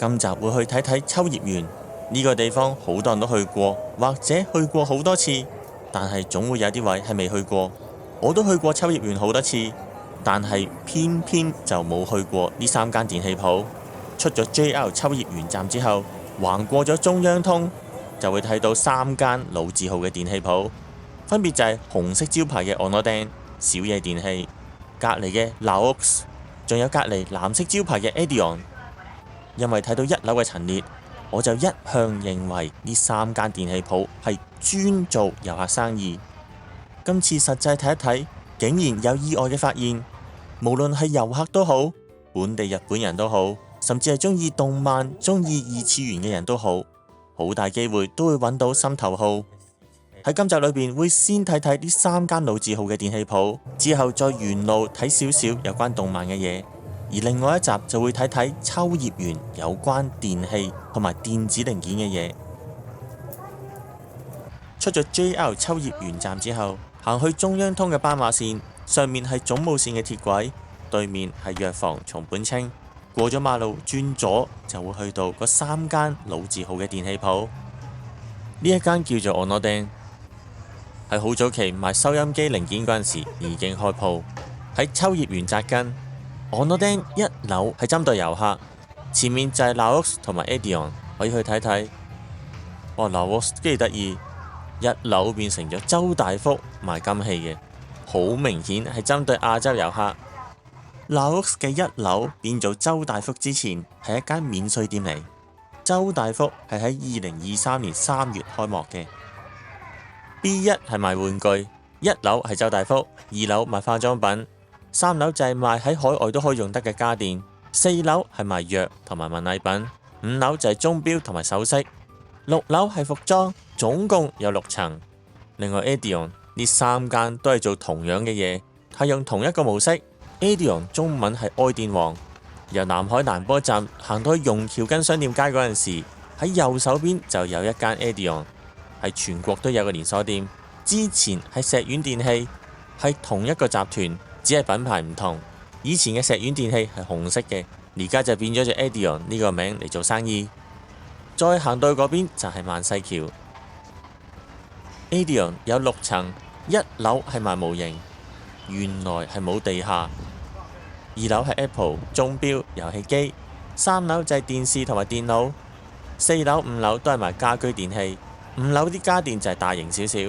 今集會去睇睇秋葉原呢個地方，好多人都去過，或者去過好多次，但係總會有啲位係未去過。我都去過秋葉原好多次，但係偏偏就冇去過呢3間電器鋪。出咗 JR 秋葉原站之後，橫過咗中央通，就會睇到3間老字號嘅電器鋪，分別就係紅色招牌嘅 Onoden 小野電器，隔離嘅 Laox， 仲有隔離藍色招牌嘅 Edion。因為睇到1樓嘅陳列，我就一向認為呢3間電器鋪係專做遊客生意。今次實際睇一睇，竟然有意外嘅發現，無論係遊客都好，本地日本人都好，甚至係中意動漫、中意2次元嘅人都好，好大機會都會揾到心頭好。喺今集裏邊會先睇睇呢3間老字號嘅電器鋪，之後再沿路睇少少有關動漫嘅嘢。而另外一集就會睇睇秋葉原有關電器同埋電子零件嘅嘢。出咗 JR 秋葉原站之後，行去中央通嘅斑馬線，上面係總務線嘅鐵軌，對面係藥房松本清。過咗馬路轉左就會去到嗰3間老字號嘅電器鋪。呢一間叫做 Onoden， 係好早期賣收音機零件嗰陣時已經開鋪，喺秋葉原扎根。Onoden 1樓係針對遊客，前面就係 Laox 同埋 Edion， 可以去睇睇。哇 Laox 幾得意，1樓變成咗周大福賣金器嘅，好明顯係針對亞洲遊客。Laox 嘅1樓變做周大福之前係一間免稅店嚟，周大福係喺2023年3月開幕嘅。B1 係賣玩具，1樓係周大福，2樓賣化妝品。3樓就係賣喺海外都可以用得嘅家電，4樓係賣藥同埋文藝品，5樓就係鐘錶同埋首飾，6樓係服裝，總共有6層。另外 Edion 呢3間都係做同樣嘅嘢，係用同一個模式。Edion 中文係愛電王，由南海南波站行到去榕橋跟商店街嗰陣時，喺右手邊就有一間 Edion， 係全國都有個連鎖店。之前係石丸電器，係同一個集團，只係品牌唔同。以前嘅石丸電器係紅色嘅，而家就變咗隻 Edion 呢個名嚟做生意。再行到去嗰邊就係萬世橋。Edion 有6層，1樓係賣模型，原來係冇地下。2樓係 Apple 鐘錶遊戲機，3樓就係電視同埋電腦，4樓5樓都係賣家居電器，5樓啲家電就係大型少少。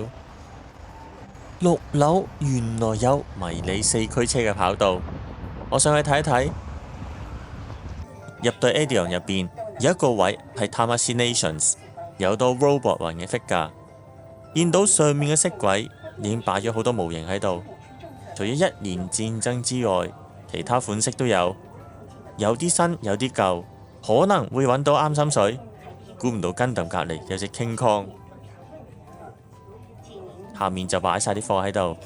6樓原來有迷你4驅車嘅跑道，我上去睇一睇。入到 Edion 入邊有一個位係 Tamashii Nations， 有多 robot 雲嘅 figure， 見到上面嘅色軌已經擺咗好多模型喺度。除咗1年戰爭之外，其他款式都有，有啲新有啲舊，可能會揾到啱心水。估唔到Gundam隔離有隻 King Kong， 下面就擺晒啲貨喺度。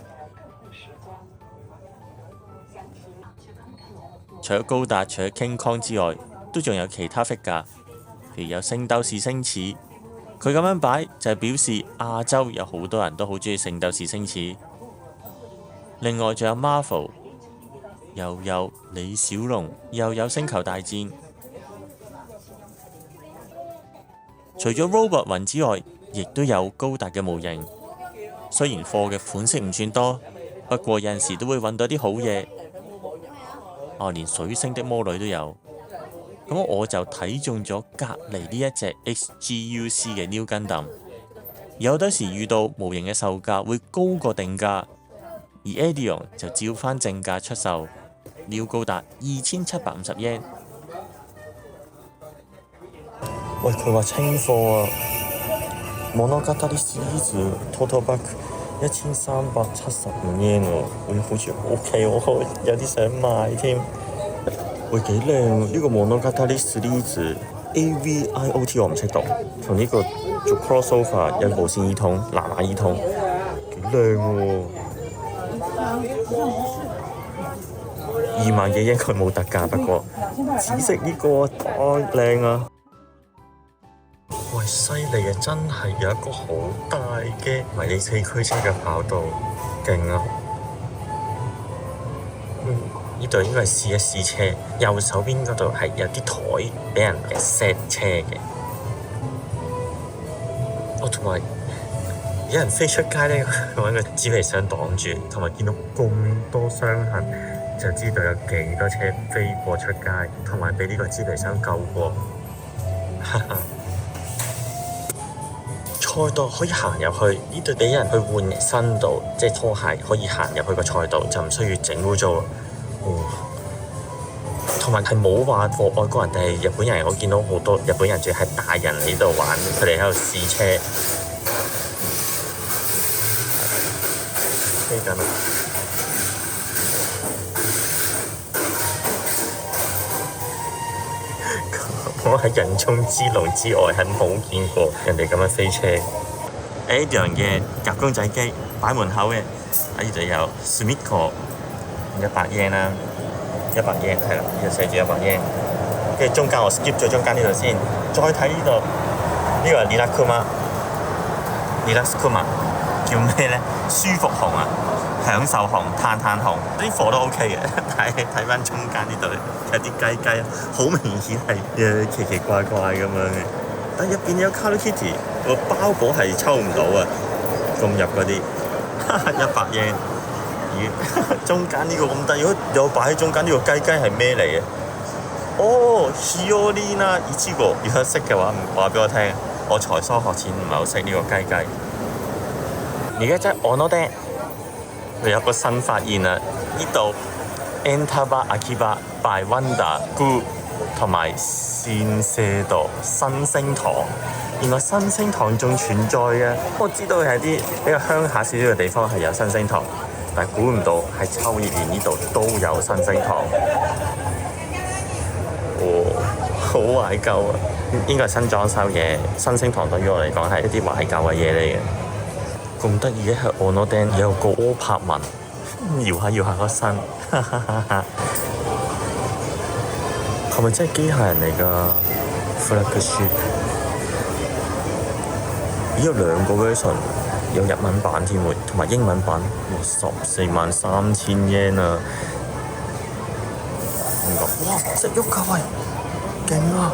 除咗高達，除咗 King Kong 之外，都仲有其他 figure， 譬如有聖鬥士星矢。佢咁樣擺就係表示亞洲有好多人都好中意聖鬥士星矢。另外仲有 Marvel， 又有李小龍，又有星球大戰。除咗 robot 雲之外，亦都有高達嘅模型。雖然貨嘅款式唔算多，不過有陣時都會揾到啲好嘢。連水星的魔女都有。咁我就睇中咗隔離呢一隻 XGUC 嘅 New Gundam。有得時遇到模型嘅售價會高過定價，而 Edion 就照翻正價出售，New 高達2750 yen。喂，佢話清貨啊！Monogatari Series Total Pack 1375 yen 喎，好似 OK 喎，有啲想買添。喂，幾靚呢個 Monogatari Series AVIOT 我唔識讀，同呢個做 crossover 有無線耳筒、藍牙耳筒，幾靚喎！2萬幾應該冇特價，不過紫色呢個太靚啊！喂，犀利啊！真係有一個好大嘅迷你4驅車嘅跑道，勁啊！呢度應該係試一試車，右手邊嗰度係有啲台俾人 set 車嘅。同埋有人飛出街咧，揾個紙皮箱擋住，同埋見到咁多傷痕，就知道有幾多車飛過出街，同埋俾呢個紙皮箱救過。賽道可以行入去，呢度俾人去換新度，即係拖鞋可以行入去個賽道，就唔需要整污糟。同埋係冇話過外國人定係日本人，我見到好多日本人仲係大人喺度玩，佢哋喺度試車。飛緊啦！我喺人中之龍之外係冇見過人哋咁樣飛車。呢樣嘅夾公仔機擺門口嘅，喺呢度有 Sumikko 100 yen 啦，100 yen 係啦，呢度寫住100 yen。跟住中間我 skip 咗中間呢度先，再睇呢度，呢個係 Rilakkuma 叫咩咧？舒服紅啊，享受紅、嘆嘆紅，啲貨都 OK 嘅。但係睇翻中間呢度有啲雞雞，好明顯係奇奇怪怪咁樣嘅。但入邊有 Hello Kitty， 個包裹係抽唔到啊，咁入嗰啲100 yen。咦？中間呢個咁低，如果有擺喺中間呢個雞雞係咩嚟嘅？哦 Shiorina Ichigo， 如果識嘅話，話俾我聽。我才疏學淺，唔係好識呢個雞雞。而家真係 Onodен， 你有個新發現啊！呢度 Entaba Akiba by Wonder Group 同埋善社道新星堂，原來新星堂仲存在嘅。我知道係啲比較鄉下少少嘅地方係有新星堂，但係估唔到喺秋葉原呢度都有新星堂。好懷舊啊！應該係新裝修嘅新星堂，對於我嚟講係一啲懷舊嘅嘢嚟嘅。咁得意嘅係 Onodен 有個柯柏文，搖下搖下個身，係咪真係機械人嚟㗎 ？Flagship 有兩個 version， 有日文版添喎，同埋英文版，143000 yen 啊！哇，識喐㗎喂！勁啊！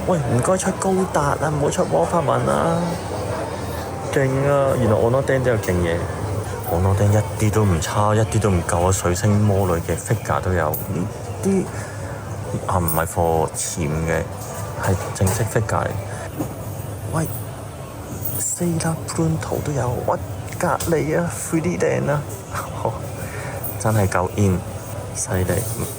喂，唔該出高達啊，唔好出柯柏文啊！勁啊！原來 Onoden 都有勁嘢 ，Onoden 一啲都唔差，一啲都唔夠啊！水星魔女嘅 figure 都有，呢啲唔係貨潛嘅，係正式 figure 嚟。喂，Sailor Pluto 都有，喂，隔離啊 Friedan 啊，真係夠 in！犀利，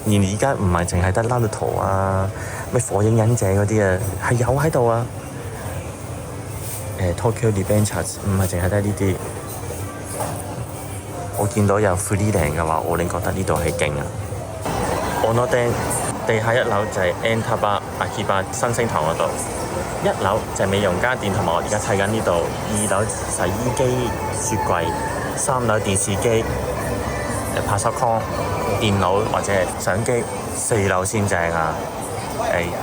而家唔係淨係得 Naruto 啊，咩火影忍者嗰啲啊，係有喺度啊。Tokyo Revengers 唔係淨係得呢啲。我見到有 Friedan 嘅話，我哋覺得呢度係勁啊。Onoden 地下一樓就係 Entaba Akiba 新星堂嗰度，一樓就係美容家電同埋我而家睇緊呢度，二樓洗衣機、雪櫃，三樓電視機、拍攝框。電腦或者相機，4樓先正啊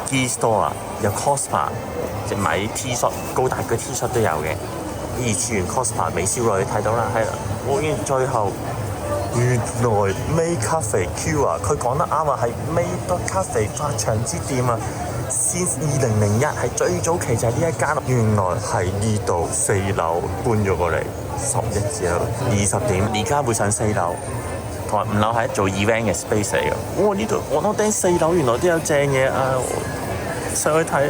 ！G Store 有 Cospa， 即買 T 恤，高達嘅 T 恤都有嘅。二次元 Cospa 美少女睇到啦，係啦。我見最後原來 Maid Cafe Q 啊，佢講得啱啊，係 Maid Cafe 發祥之店啊。先2001係最早期就係呢一間，原來係呢度4樓搬咗過嚟，11至20點，而家會上4樓。同埋5樓係做 event 嘅 space 嚟嘅。哇！呢度Onoden 4樓原來都有正嘢啊！上去睇。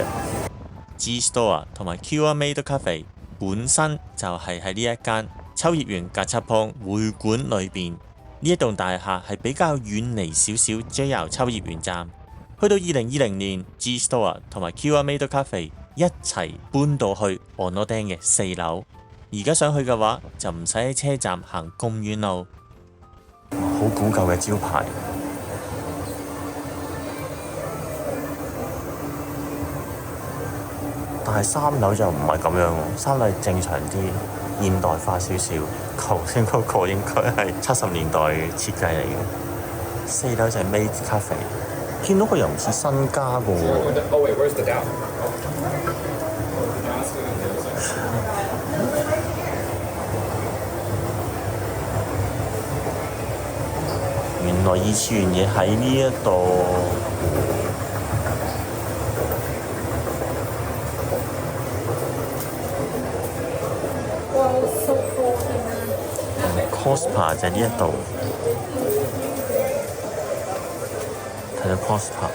G Store 同埋 Q Maid Cafe 本身就係喺呢一間秋葉原格七鋪會館裏邊。呢一棟大廈係比較遠離少少 JR 秋葉原站。去到2020年 ，G Store 同埋 Q Maid Cafe 一齊搬到去Onoden嘅4樓。而家上去嘅話，就唔使喺車站行咁遠路。好古舊嘅招牌，但係3樓就唔係咁樣喎，3樓正常啲，現代化少少。頭先嗰個應該係70年代設計嚟嘅。4樓就係 Maid Cafe， 見到佢又唔似新家嘅喎。來二次元嘢喺呢一度。Cospa 就係呢一度，睇到 Cospa。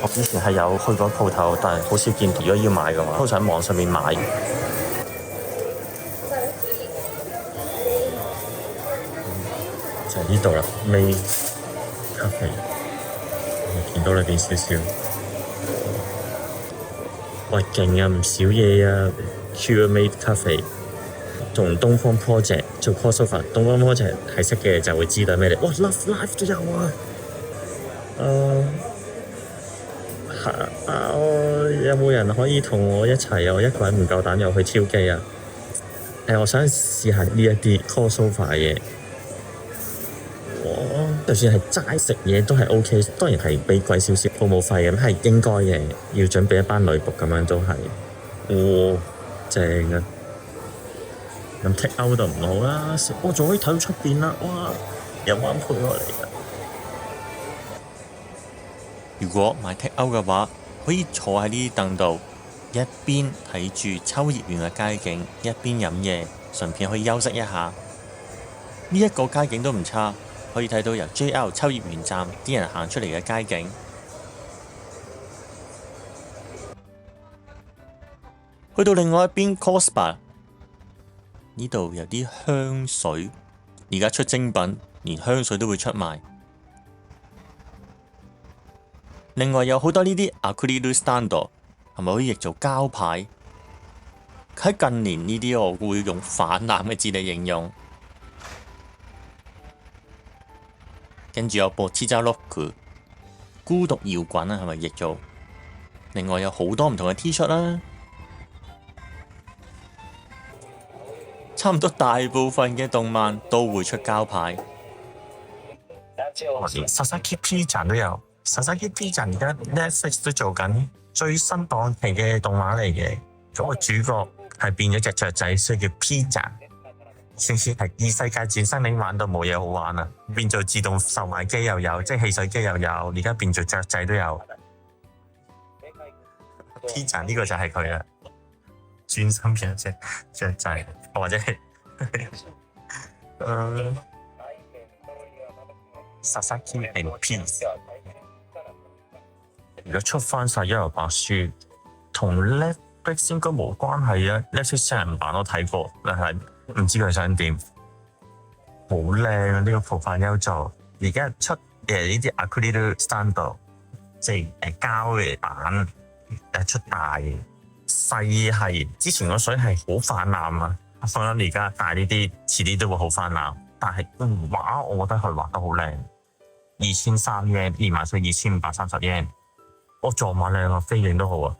我之前係有去過鋪頭，但係好少見。如果要買嘅話，都想喺網上面買。就係呢度啦，Made Cafe，我見到裏邊少少。喂，勁啊，唔少嘢啊 ！Pure Made Cafe 同東方 Project 做 crossover， 東方 Project 係識嘅就會知道咩嚟。哇 ，Love Life 都有啊！有冇人可以同我一齊啊？我一個人唔夠膽入去超機啊！我想試下呢一啲 crossover 嘢。就算係齋食嘢都係 OK， 當然係俾貴少少服務費咁係應該嘅，要準備一班女僕咁樣都係。哇，正啊！咁 take out 就唔好啦，我仲可以睇到出邊啦。哇，有冇人陪我嚟啊？如果買 take out 嘅話，可以坐喺呢啲凳度，一邊睇住秋葉原嘅街景，一邊飲嘢，順便可以休息一下。呢一個街景都唔差，可以睇到由 JR 秋葉原站啲人行出嚟嘅街景。去到另外一邊 Cospa， 呢度有啲香水，而家出精品，連香水都會出賣。另外有好多呢啲 acrylic stand， 係咪可以譯做膠牌？喺近年呢啲我會用泛濫嘅字嚟形容。跟住有播黐揸 lock， 孤獨搖滾啊，係咪譯做？另外有好多唔同嘅 T 恤啦，差唔多大部分嘅動漫都會出膠牌。Sasaki P 站都有。Sasaki P 站而家 Netflix 都做緊最新檔期嘅動畫嚟嘅，嗰個主角係變咗隻雀仔，所以叫 P 站。先係異世界轉生，你玩到冇嘢好玩啦，變做自動售賣機又有，即係汽水機又有，而家變做雀仔都有。P 站呢個就係佢啦，轉生變咗隻雀仔，或者係Sasaki and P。如果出翻晒《幽遊白書》，同 Netflix 應該冇關係啊。Netflix 真人版我睇過，但係唔知佢想點。好靚啊！呢個浦飯幽助而家出呢啲 acrylic stand， 即係膠嘅板出大嘅，細係之前個水係好泛濫啊。我諗而家大呢啲，遲啲都會好泛濫。但係畫我覺得佢畫得好靚，2300 yen， 連埋稅2530 yen。我撞馬靚啊，飛影都好啊。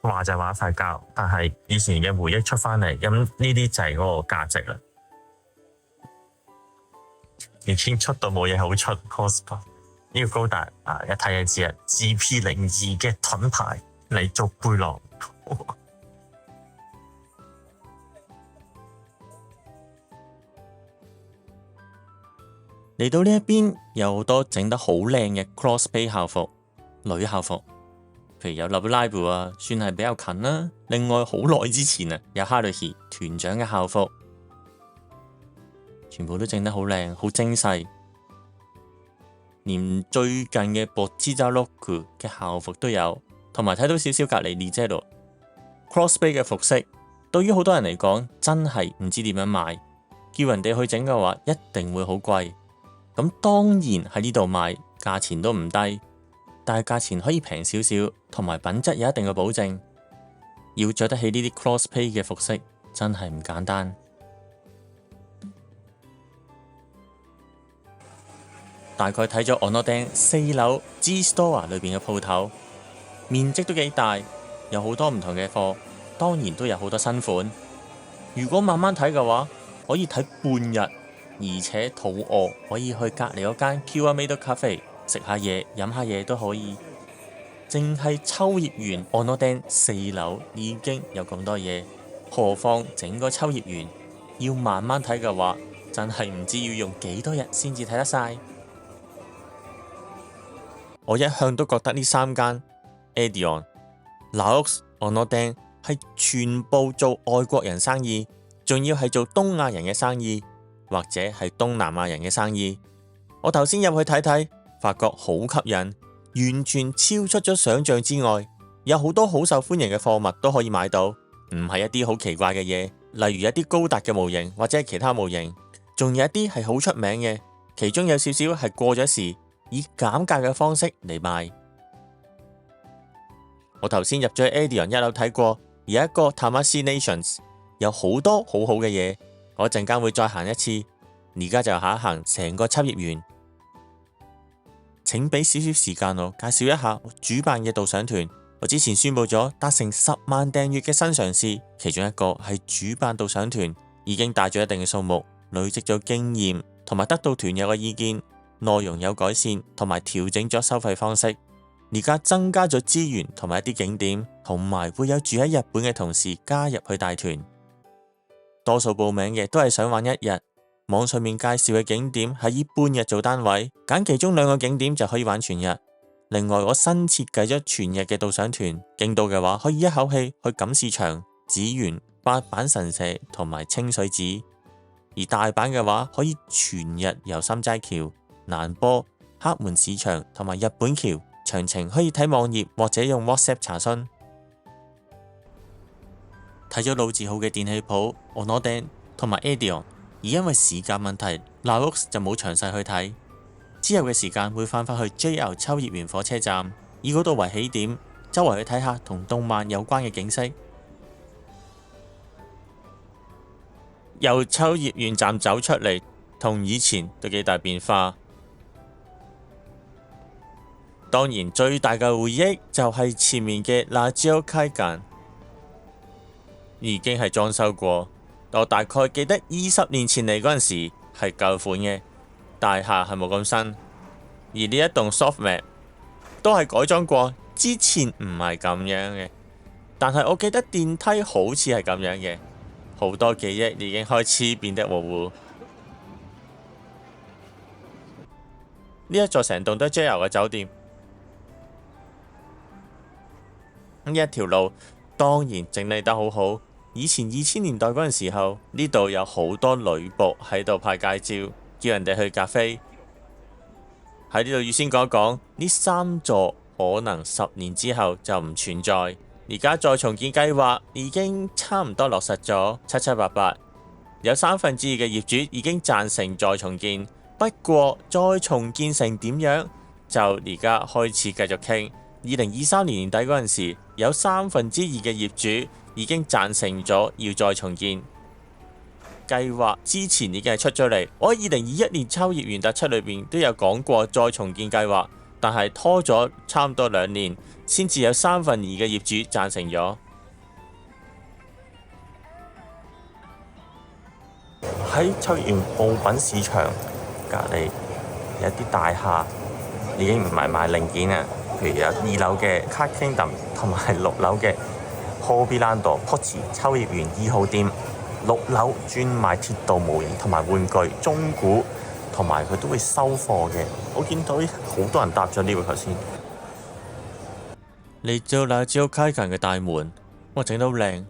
話就話一塊膠，但係以前嘅回憶出翻嚟，咁呢啲就係嗰個價值啦。已經出到冇嘢好出 Cospa 呢個高達一睇就知啊 ，GP02 嘅盾牌嚟做背囊。嚟到呢一邊有好多整得好靚嘅 cosplay 校服。女校服，譬如有 Love Live 啊，算係比較近啦。另外好耐之前啊，有 Haruhi 團長嘅校服，全部都整得好靚，好精細。連最近嘅 Bocchiza Rock 嘅校服都有，同埋睇到少少隔離 Lizero Crossplay 嘅服飾，對於好多人嚟講真係唔知點樣買，叫人哋去整嘅話一定會好貴。咁當然喺呢度買，價錢都唔低。但係價錢可以平少少，同埋品質有一定嘅保證。要着得起呢啲 cosplay 嘅服飾，真係唔簡單。大概睇咗 Onoden 4樓 G Store 裏邊嘅鋪頭，面積都幾大，有好多唔同嘅貨，當然都有好多新款。如果慢慢睇嘅話，可以睇半日，而且肚餓可以去隔離嗰間 Pure Made Cafe。食下嘢、飲下嘢都可以，淨係秋葉原 Onoden 4樓已經有咁多嘢，何況整個秋葉原要慢慢睇嘅話，真係唔知要用幾多日先至睇得晒。我一向都覺得呢三間 Edion、Laox、Onoden 係全部做外國人生意，仲要係做東亞人嘅生意，或者係東南亞人嘅生意。我頭先入去睇睇，發覺好吸引，完全超出咗想象之外。有好多好受歡迎嘅貨物都可以買到，唔係一啲好奇怪嘅嘢，例如一啲高達嘅模型或者係其他模型，仲有一啲係好出名嘅，其中有少少係過咗時，以減價嘅方式嚟賣。我頭先入咗去 Edion 一樓睇過，有一個 Tamashii Nations， 有好多好好嘅嘢，我陣間會再行一次。而家就行一行成個秋葉原。請俾少少時間我介紹一下我主辦嘅導賞團。我之前宣布咗達成10萬訂閱嘅新嘗試，其中一個係主辦導賞團，已經帶咗一定嘅數目，累積咗經驗，同埋得到團友嘅意見，內容有改善，同埋調整咗收費方式。而家增加咗資源同埋一啲景點，同埋會有住喺日本嘅同事加入去帶團。多數報名嘅都係想玩一日，網上面介紹嘅景點係以半日做單位，揀其中2個景點就可以玩全日。另外，我新設計咗全日嘅導賞團，京都嘅話可以一口氣去錦市場、紫園、八坂神社同埋清水寺；而大阪嘅話可以全日遊心齋橋、難波、黑門市場同埋日本橋。詳情可以睇網頁或者用 WhatsApp 查詢。睇咗老字號嘅電器鋪 Onoden 同埋 Edion， 而因為時間問題 Laox 就冇詳細去睇。之後嘅時間會返去 JR 秋葉原火車站，以嗰度為起點，周圍去睇下同動漫有關嘅景色。由秋葉原站走出嚟，同以前都幾大變化。當然最大嘅回憶就係前面嘅ラジオ會館，已經係裝修過。我大概記得20年前嚟嗰陣時係舊款嘅。大廈係冇咁新，而呢一棟 Softmap 都係改裝過，之前唔係咁樣嘅。但係我記得電梯好似係咁樣嘅，好多記憶已經開始變得模糊。呢一座成棟都係 JR 嘅酒店。呢一條路當然整理得好好。以前2000年代嗰陣時候，呢度有好多女僕喺度派街招，叫人哋去咖啡。喺呢度預先講一講，呢3座可能10年之後就唔存在。而家再重建計劃已經差唔多落實咗七七八八，有2/3嘅業主已經贊成再重建。不過再重建成點樣，就而家開始繼續傾。2023年年底嗰陣時，有2/3嘅業主已經贊成咗要再重建。計劃之前已經係出咗嚟，我喺2021年秋葉原特輯裏邊都有講過再重建計劃，但係拖咗差唔多2年，先至有2/3嘅業主贊成咗。喺秋葉原部品市場隔離有一啲大廈已經唔係賣零件啊，譬如有2樓嘅 Card Kingdom 同埋6樓嘅 Hobbyland POCHI 秋葉原2號店。6樓專賣鐵道模型同埋玩具、中古，同埋佢都會收貨嘅。我見到好多人搭咗呢個頭先。嚟到ラジオ會館嘅大門，哇，整得好靚。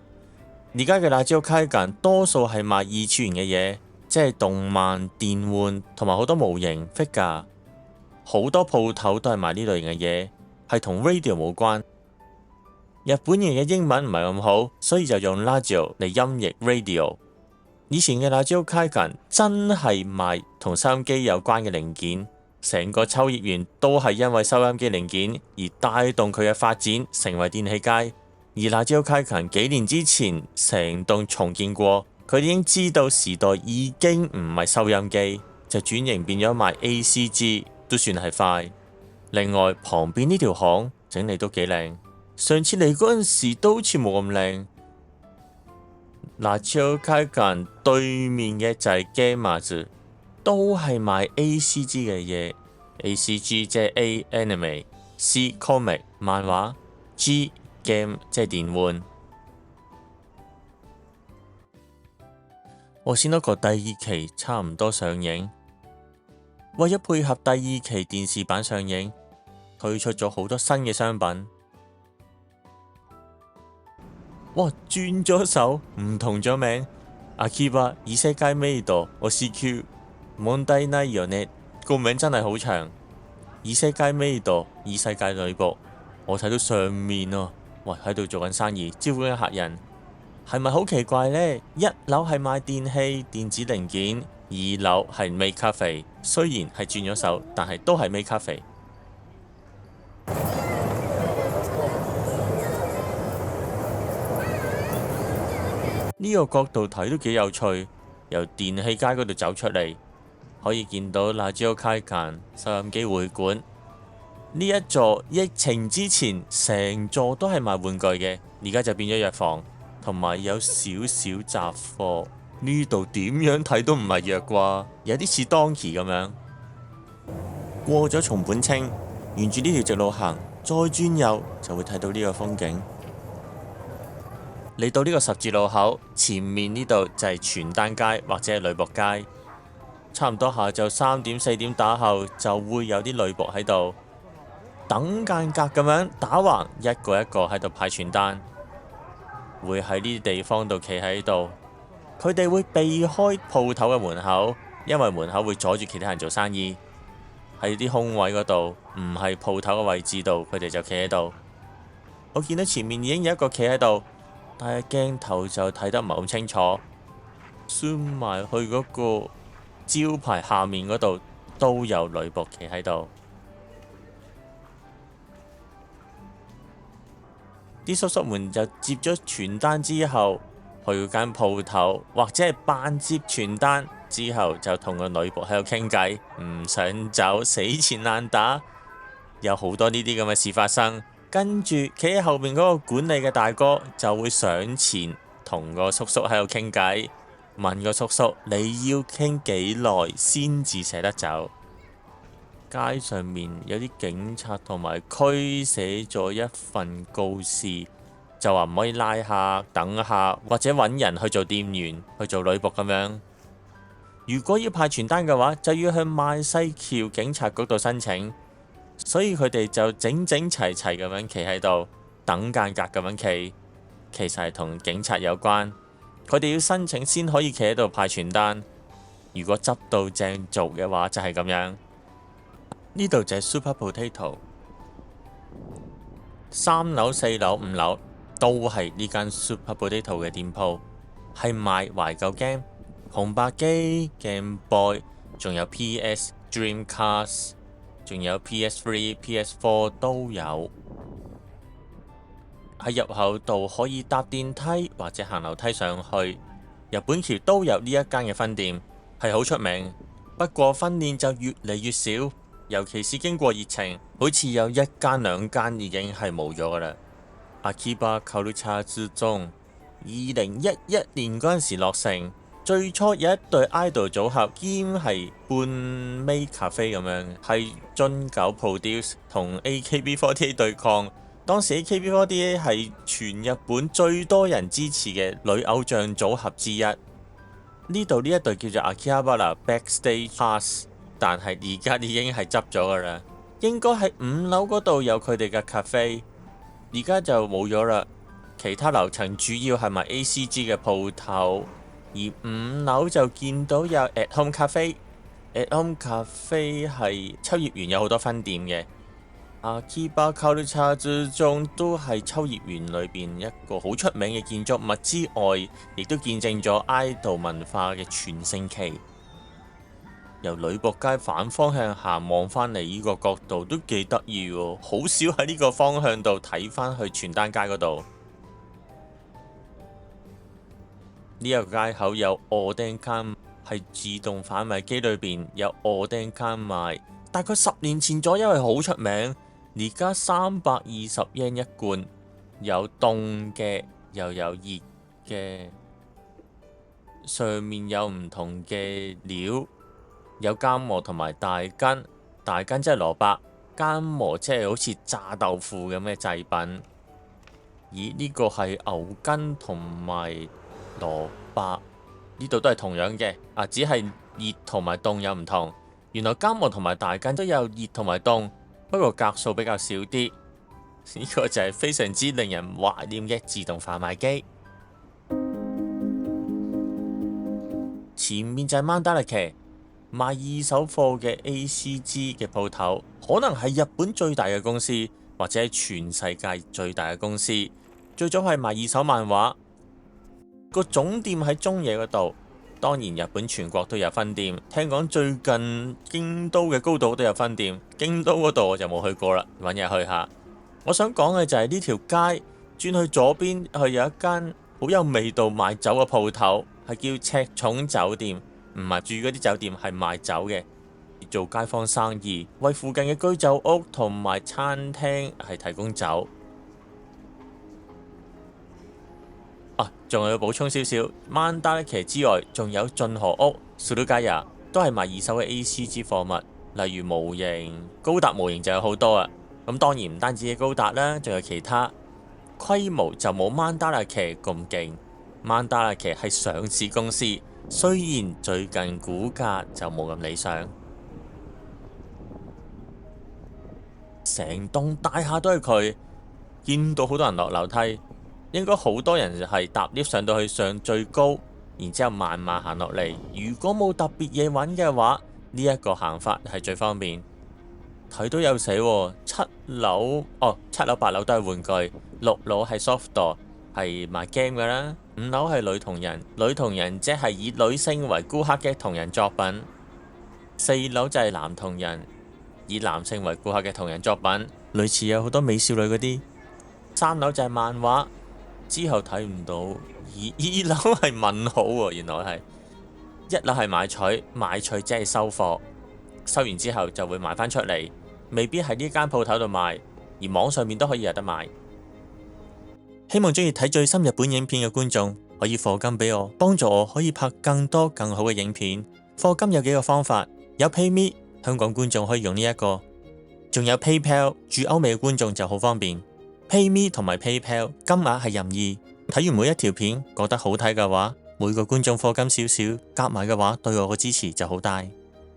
而家嘅ラジオ會館多數係賣2次元嘅嘢，即係動漫、電玩同埋好多模型 figure。好多鋪頭都係賣呢類型嘅嘢，係同 radio 冇關。日本人嘅英文唔係咁好，所以就用 radio 嚟音譯 radio。以前嘅ラジオ會館真係賣同收音機有關嘅零件，成個秋葉原都係因為收音機零件而帶動佢嘅發展，成為電器街。而ラジオ會館幾年之前成棟重建過，佢已經知道時代已經唔係收音機，就轉型變咗賣 ACG， 都算係快。另外旁邊呢條巷整理都幾靚。上次嚟嗰陣時都好似冇咁靚。ラジオ會館對面嘅就係 Gamers， 都係賣 ACG 嘅嘢。ACG 即係 A Anime、C Comic 漫畫、G Game 即係電玩。我先得個第2期差唔多上映，為咗配合第2期電視版上映，推出咗好多新嘅商品。哇！轉咗手，唔同咗名。Akiba 異世界メイドおしき問題ないよね，個名真係好長。異世界メイド異世界女僕，我睇到上面啊，喂喺度做緊生意，招呼緊客人，係咪好奇怪呢？一樓係賣電器、電子零件，二樓係 maid cafe，雖然係轉咗手，但係都係 maid cafe。呢個角度睇都幾有趣，由電器街嗰度走出嚟，可以見到ラジオ會館收音機會館。呢一座疫情之前成座都係賣玩具嘅，而家就變咗藥房，同埋有少少雜貨。呢度點樣睇都唔係藥啩，有啲似Donkey咁樣。過咗松本清，沿住呢條直路行，再轉右就會睇到呢個風景。嚟到呢個十字路口，前面呢度就係傳單街或者係女僕街。差唔多下晝3點4點打後，就會有啲女僕喺度等間隔咁樣打橫，一個一個喺度派傳單，會喺呢啲地方度企喺度。佢哋會避開鋪頭嘅門口，因為門口會阻住其他人做生意。喺啲空位嗰度，唔係鋪頭嘅位置度，佢哋就企喺度。我見到前面已經有一個企喺度，但係鏡頭就睇得唔係咁清楚。zoom 埋去嗰個招牌下面嗰度都有女僕企喺度。啲叔叔們就接咗傳單之後，去間鋪頭或者係扮接傳單之後，就同個女僕喺度傾偈，唔想走，死纏爛打，有好多呢啲咁嘅事發生。跟住企喺後面嗰個管理嘅大哥就會上前同個叔叔喺度傾偈，問個叔叔你要傾幾耐先至捨得走。街上面有啲警察同埋驅寫咗一份告示，就話唔可以拉客、等客或者揾人去做店員、去做女僕咁樣。如果要派傳單嘅話，就要去麥西橋警察局度申請。所以佢哋就整整齊齊咁樣企喺度，等間隔咁樣企，其實係同警察有關。佢哋要申請先可以企喺度派傳單。如果執到正做嘅話，就係咁樣。呢度就係 Super Potato， 3樓、4樓、5樓都係呢間 Super Potato 嘅店鋪，係賣懷舊 game、紅白機、Game Boy， 仲有 PS、Dreamcast， 仲有 PS3、PS4 都有。喺入口度可以搭電梯或者行樓梯上去。日本橋都有呢一間嘅分店，係好出名。不過分店就越嚟越少。尤其是經過疫情，好似有1間2間已經係冇咗㗎啦。Akiba Culture 之中，2011年嗰陣時落成，最初有一隊 idol 組合兼係半 maid cafe 咁樣，係津久 produce 同 AKB48 對抗。當時 AKB48 係全日本最多人支持嘅女偶像組合之一。呢度呢一隊叫做 Akihabara Backstage Pass。但係而家已經係執咗㗎啦，應該係5樓嗰度有佢哋嘅 cafe， 而家就冇咗啦。其他樓層主要係賣 ACG 嘅鋪頭，而5樓就見到有 At Home Cafe。At Home Cafe 係秋葉原有好多分店嘅。Akiba Culture 之中都係秋葉原裏邊一個好出名嘅建築物之外，亦都見證咗 idol 文化嘅全盛期。由女僕街反方向行望返嚟呢個角度都幾得意喎，好少喺呢個方向度睇返去傳單街嗰度。呢個街口有餓丁間，係自動販賣機裏邊有餓丁間賣，大概10年前左右係好出名。而家320 yen 一罐，有凍嘅又有熱嘅，上面有唔同嘅料。有間磨同埋大根，大根即係蘿蔔，間磨即係好似炸豆腐咁嘅製品。而呢個係牛筋同埋蘿蔔，呢度都係同樣嘅，只係熱同埋凍有唔同。原來間磨同埋大根都有熱同埋凍，不過格數比較少啲。呢個就係非常之令人懷念嘅自動販賣機。前面就係曼達拉奇賣二手貨嘅 ACG 嘅鋪頭，可能係日本最大嘅公司，或者係全世界最大嘅公司。最早係賣二手漫畫，個總店喺中野嗰度。當然日本全國都有分店，聽講最近京都嘅高島都有分店。京都嗰度我就冇去過啦，揾日去下。我想講嘅就係呢條街轉去左邊，係有一間好有味道賣酒嘅鋪頭，係叫赤塚酒店，唔係住嗰啲酒店，係賣酒嘅，做街坊生意，為附近嘅居酒屋同埋餐廳係提供酒。仲有要補充少少，曼達拉奇之外，仲有進河屋、蘇魯街亞都係賣二手嘅 ACG 貨物，例如模型、高達模型就有好多啊。咁當然唔單止嘅高達啦，仲有其他，規模就冇曼達拉奇咁勁。曼達拉奇係上市公司，雖然最近股價就冇咁理想。成棟大廈都係佢，見到好多人落樓梯。應該好多人就係搭 lift 上到去上最高，然之後慢慢行落嚟。如果冇特別嘢揾嘅話，呢一個行法係最方便。睇到有寫喎，7樓7樓8樓都係玩具，6樓係 soft door 係賣 game 㗎啦，5樓係女同人，女同人即係以女性為顧客嘅同人作品，4樓就係男同人，以男性為顧客嘅同人作品，類似有好多美少女嗰啲。3樓就係漫畫。之後睇唔到，2樓係問號喎，原來係1樓係買取即係收貨，收完之後就會賣返出嚟，未必喺呢間鋪頭度賣，而網上面都可以有得賣。希望鍾意睇最新日本影片嘅觀眾可以課金俾我，幫助我可以拍更多更好嘅影片。課金有幾個方法，有 PayMe， 香港觀眾可以用呢一個，仲有 PayPal， 住歐美嘅觀眾就好方便。PayMe 同埋 PayPal 金額係任意，睇完每一條片覺得好睇嘅話，每個觀眾課金少少，夾埋嘅話對我嘅支持就好大。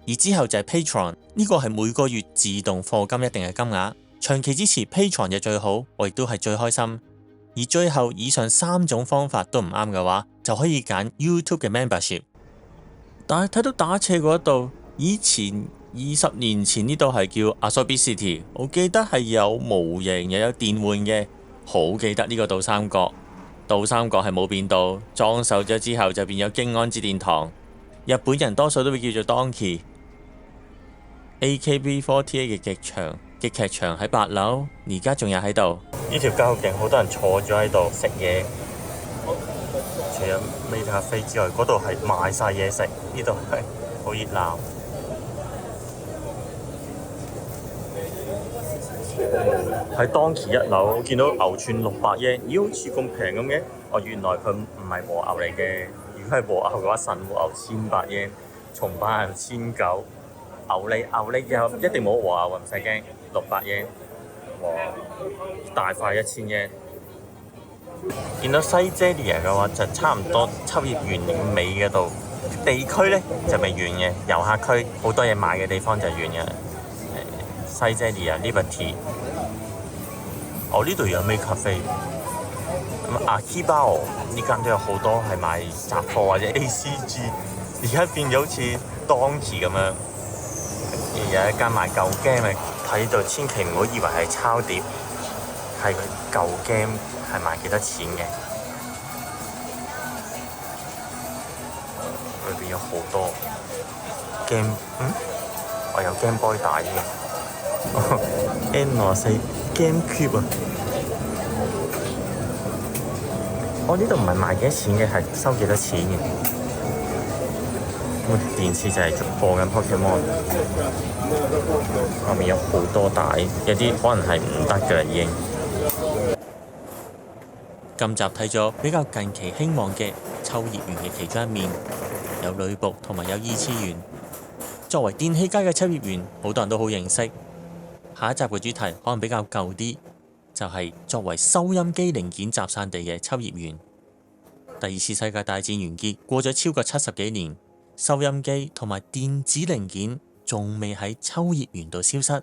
而之後就係 Patreon， 呢個係每個月自動課金一定嘅金額，長期支持 Patreon 就最好，我亦都係最開心。而最後以上3種方法都唔啱嘅話，就可以揀 YouTube 嘅 Membership。但係睇到打斜嗰度，以前20年前呢度係叫 Asobi City， 我記得係有模型又有電玩嘅，好記得呢個倒三角。倒三角係冇變到，裝修咗之後就變咗京安之殿堂。日本人多數都會叫做 Donkey。AKB48 嘅劇場喺8樓，而家仲有喺度。呢條街好勁，好多人坐咗喺度食嘢。除咗美咖啡之外，嗰度係賣晒嘢食，呢度係好熱鬧。喺 Donkey 1樓，我見到牛串600yen，咦好似咁平咁嘅？原來佢唔係和牛嚟嘅，如果係和牛嘅話，神和牛1800yen，松板1900，牛脷就一定冇和牛啊，唔使驚，600yen，哇，大塊1000yen。見到西姐利亞嘅話，就差唔多秋葉原尾嗰度，地區呢就未完嘅，遊客區好多嘢買嘅地方就完嘅。西姐利亞 Liberty。呢度有咩咖啡？咁阿基巴哦呢間都有好多係賣雜貨或者 ACG， 而家變咗好似 Donkey 咁樣。有一間賣舊 game 嘅，睇到千祈唔好以為係抄碟，係佢舊 game 係賣幾多錢嘅。裏邊有好多 game， 我有 Game Boy 帶嘅，N64 GameCube 啊！我呢度唔係賣幾多錢嘅，係收幾多錢嘅。我電視就係播緊 Pokemon， 後面有好多帶，有啲可能係唔得嘅已經。今集睇咗比較近期興旺嘅秋葉原嘅其中一面，有女僕同埋有二次元。作為電器街嘅秋葉原，好多人都好認識。下一集嘅主題可能比較舊啲，就係作為收音機零件集散地嘅秋葉原。第2次世界大戰完結，過咗超過70幾年，收音機同埋電子零件仲未喺秋葉原度消失。